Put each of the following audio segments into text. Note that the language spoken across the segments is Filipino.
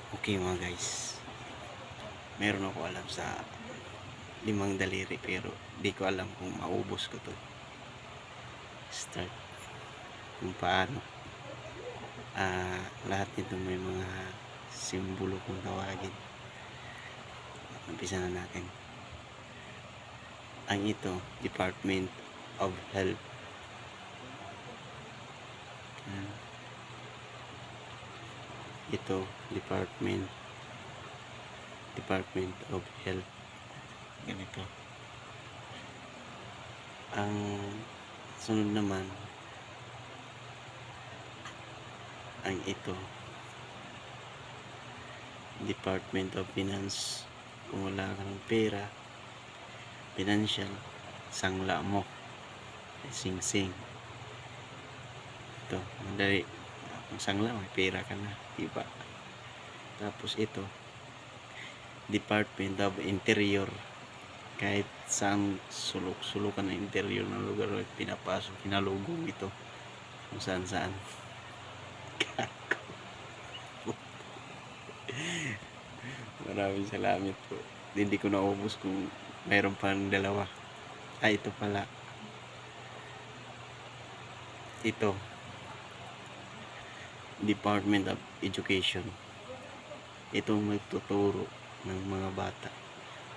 Okay mga guys, meron ako alam sa 5 daliri pero di ko alam kung maubos ko to. Start kung paano. Lahat nito may mga simbolo kung tawagin. Umpisa na natin. Ang ito, Department of Health. Ito, Department of Health. Ganito. Ang sunod naman, ang ito, Department of Finance. Kung wala ka ng pera, financial, sangla mo, sing-sing. Ito, madali. Kung sangla, may pera ka na, diba? Tapos ito, Department of Interior. Kahit saan sulok-sulukan ng interior ng lugar, pinapasok, pinalugong ito. Kung saan-saan. Maraming salamat po. Hindi ko naubos kung mayroon pa ng dalawa. Ito pala. Ito, Department of Education. Itong magtuturo ng mga bata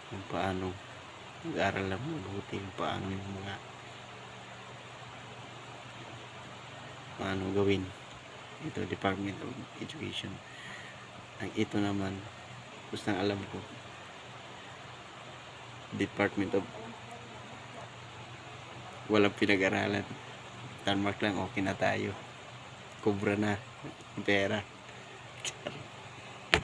kung paano mag-aral lang mabuti, kung paano yung mga paano gawin. Ito, Department of Education. Ang ito naman, gustang alam ko, Department of walang pinag-aralan. Tanmark lang, okay na tayo. Kubra na pera.